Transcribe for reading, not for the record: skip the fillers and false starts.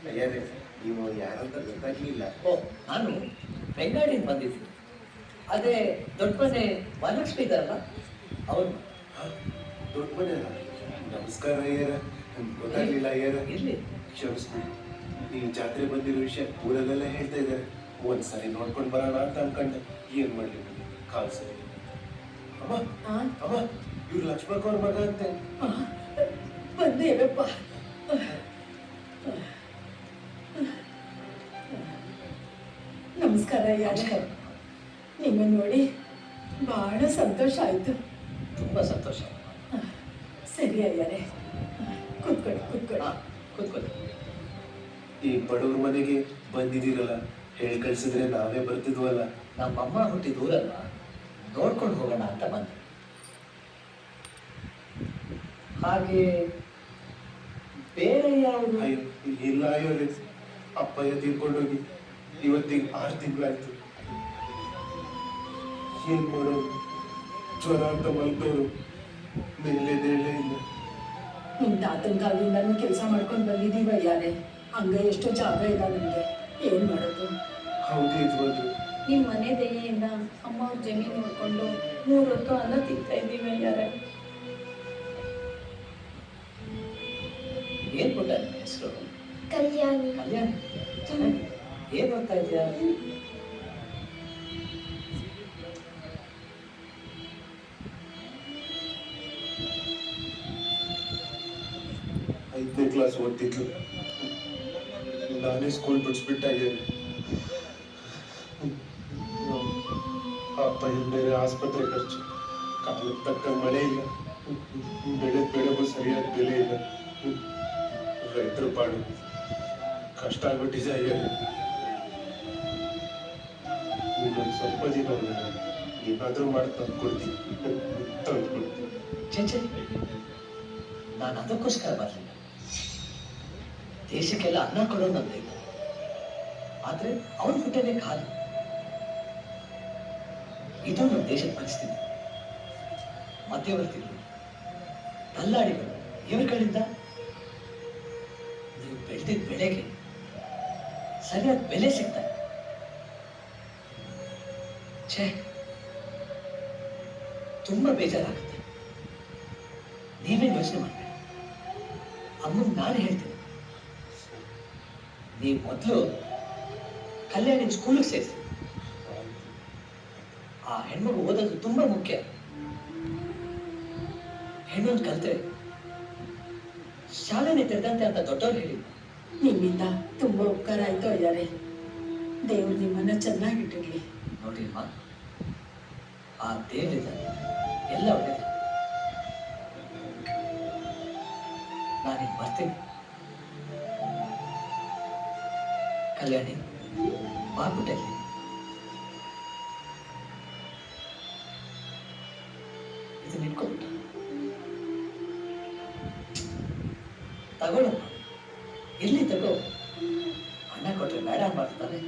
ಅಯ್ಯರೇ ನೀವು ಯಾರಂತ ಗೊತ್ತಾಗ್ಲಿಲ್ಲ. ಓ, ನಾನು ಬೆಂಗಾಡಿಯಿಂದ ಬಂದಿದ್ದೀನಿ. ಅದೇ ದೊಡ್ಡ ಮನೆ ಮಹಾಲಕ್ಷ್ಮಿ ಇದ್ದಾರಲ್ಲ ಅವ್ರು. ದೊಡ್ಡ ಮನೆ. ನಮಸ್ಕಾರ ಅಯ್ಯರ, ಗೊತ್ತಾಗ್ಲಿಲ್ಲ ಅಯ್ಯರ. ಇರ್ಲಿ, ಕ್ಷಮಿಸ್ಬಿಡಿ. ನೀವು ಜಾತ್ರೆ ಬಂದಿರೋ ವಿಷಯ ಊರಲ್ಲೆಲ್ಲ ಹೇಳ್ತಾ ಇದ್ದಾರೆ. ಒಂದ್ಸರಿ ನೋಡ್ಕೊಂಡು ಬರೋಣ ಅಂತ ಅನ್ಕೊಂಡೆ. ಏನ್ ಮಾಡ್ಲಿ, ಕಾಲ್ ಸರಿ. ಅಮ್ಮ ಅಮ್ಮ, ಇವ್ರು ಲಕ್ಷ್ಮಕ್ಕ ಅವ್ರ ಮಗ ಅಂತೆ. ಬಂದೇವಪ್ಪ. ನಮಸ್ಕಾರ ಅಯ್ಯ. ನಿಮ್ಮನ್ನು ನೋಡಿ ಬಹಳ ಸಂತೋಷ ಆಯ್ತು. ತುಂಬಾ ಸಂತೋಷ. ಸರಿ ಅಯ್ಯರೇ, ಕೂತ್ಕೊಳ್ಳಿ ಕೂತ್ಕೊಳ್ಳಿ. ಕೂತ್ಕೊಳ್ಳಿ. ಈ ಬಡವ್ರ ಮನೆಗೆ ಬಂದಿದ್ದೀರಲ್ಲ, ಹೇಳಿ ಕಳ್ಸಿದ್ರೆ ನಾವೇ ಬರ್ತಿದ್ವಲ್ಲ. ನಮ್ಮಮ್ಮ ಹುಟ್ಟಿದ ಊರಲ್ಲ, ನೋಡ್ಕೊಂಡು ಹೋಗೋಣ ಅಂತ ಬಂದೆ. ಹಾಗೆ ಬೇರೆ ಯಾವುದು? ಅಯ್ಯೋ ಇಲ್ಲ ಅಯ್ಯೋ, ಅಪ್ಪಯ್ಯ ತೀರ್ಕೊಂಡೋಗಿ ಇವತ್ತಿಗೆ 6 ತಿಂಗಳಾಯ್ತು. ಏನ್ ಮಾಡೋದು, ಜ್ವರ ಅಂತ ಮಲ್ತವ್ರು, ಮೇಲೇದೇಳೇ ಇಲ್ಲ. ನಿಮ್ ತಾತನ ಕಾಲದಿಂದನೂ ಕೆಲಸ ಮಾಡ್ಕೊಂಡು ಬಂದಿದ್ದೀವ ಅಯ್ಯಾರೆ. ಹಂಗ ಎಷ್ಟೋ ಜಾಗ ಇಲ್ಲ ನಮ್ಗೆ, ಏನ್ ಮಾಡೋದು? ಹೌದು ಇದ್ಬೋದು. ನಿಮ್ ಮನೆ ದಯೆಯಿಂದ ಅಮ್ಮ ಅವ್ರ ಜಮೀನು ನೋಡ್ಕೊಂಡು 3 ಹೊತ್ತು ಅನ್ನ ತಿಂತಾ ಇದ್ದೀವಿ ಅಯ್ಯಾರೆ. ಏನ್ ಕೊಟ್ಟ ನಿಮ್ಮ ಹೆಸರು? ಕಲ್ಯಾಣಿ. ಕಲ್ಯಾಣಿ. ಚೆನ್ನಾಗಿ. ಏನ್ ಓದ್ತಾ ಇದೆಯಾ? ಐದನೇ ಕ್ಲಾಸ್ ಓದ್ತಿದ್ಲು. ನಾನೇ ಸ್ಕೂಲ್ ಬಿಡಿಸ್ಬಿಟ್ಟಾಗ ಅಪ್ಪ ಬೇರೆ ಆಸ್ಪತ್ರೆ ಖರ್ಚು, ಕಾಲಕ್ಕೆ ತಕ್ಕ ಮಳೆ ಇಲ್ಲ, ಬೆಳೆಗೂ ಸರಿಯಾದ ಬೆಲೆ ಇಲ್ಲ. ರೈತರ ಪಾಡು ಕಷ್ಟ ಆಗ್ಬಿಟ್ಟಿದೆ ಅಯ್ಯ. ಇನ್ನೊಂದು ಸ್ವಲ್ಪ ದಿನ ಏನಾದ್ರೂ ಮಾಡಿ ತಂದ್ಕೊಡ್ತೀನಿ. ಚೇಚೆ, ನಾನು ಅದಕ್ಕೋಸ್ಕರ ಬರಲಿಲ್ಲ. ದೇಶಕ್ಕೆಲ್ಲ ಅನ್ನ ಕೊಡೋದು ನಂದು ಇಲ್ಲ. ಆದ್ರೆ ಅವನ ಹುಟ್ಟನೆ ಖಾಲಿ. ಇದು ನಮ್ಮ ದೇಶದ ಪರಿಸ್ಥಿತಿ. ಮಧ್ಯವರ್ತಿಗಳು, ದಲ್ಲಾಳಿಗಳು, ಇವರುಗಳಿಂದ ನೀವು ಬೆಳೆದಿದ್ದ ಬೆಳೆಗೆ ಸರಿಯಾದ ಬೆಲೆ ಸಿಗ್ತಾ ಇಲ್ಲ. ಛೇ, ತುಂಬಾ ಬೇಜಾರಾಗುತ್ತೆ. ನೀವೇನು ಯೋಚನೆ ಮಾಡ್ಬೇಡಿ. ಅಮ್ಮನ್ ನಾನು ಹೇಳ್ತೇನೆ, ನೀವು ಮೊದಲು ಕಲ್ಯಾಣಿ ಸ್ಕೂಲಿಗೆ ಸೇರಿಸಿ. ಆ ಹೆಣ್ಮಗು ಓದೋದು ತುಂಬಾ ಮುಖ್ಯ. ಹೆಣ್ಣೊಂದು ಕಲ್ತ್ರೆ ಶಾಲೆನೇ ತೆರೆದಂತೆ ಅಂತ ದೊಡ್ಡವ್ರು ಹೇಳಿದ್ರು. ನಿಮ್ಮಿಂದ ತುಂಬಾ ಉಪಕಾರ ಆಯ್ತು ಅಯ್ಯಾರೆ. ದೇವ್ರು ನಿಮ್ಮನ್ನ ಚೆನ್ನಾಗಿಟ್ಟಿರ್ಲಿ. ನೋಡಿ ಅಮ್ಮ, ಆ ದೇವರಿದ ಎಲ್ಲ ಒಳ್ಳೆಯದು. ನಾನಿನ್ ಬರ್ತೀನಿ. ಕಲ್ಯಾಣಿ, ಬಾಗುಟಲ್ಲಿ ಇದು ನಿಂತ್ಕೊಬಿಟ್ಟ. ತಗೊಳ್ಳಮ್ಮ, ಇರ್ಲಿ ತಗೋ. ಅಣ್ಣ ಕೊಟ್ರೆ ಬೇಡ ಮಾಡ್ತಾನೆ.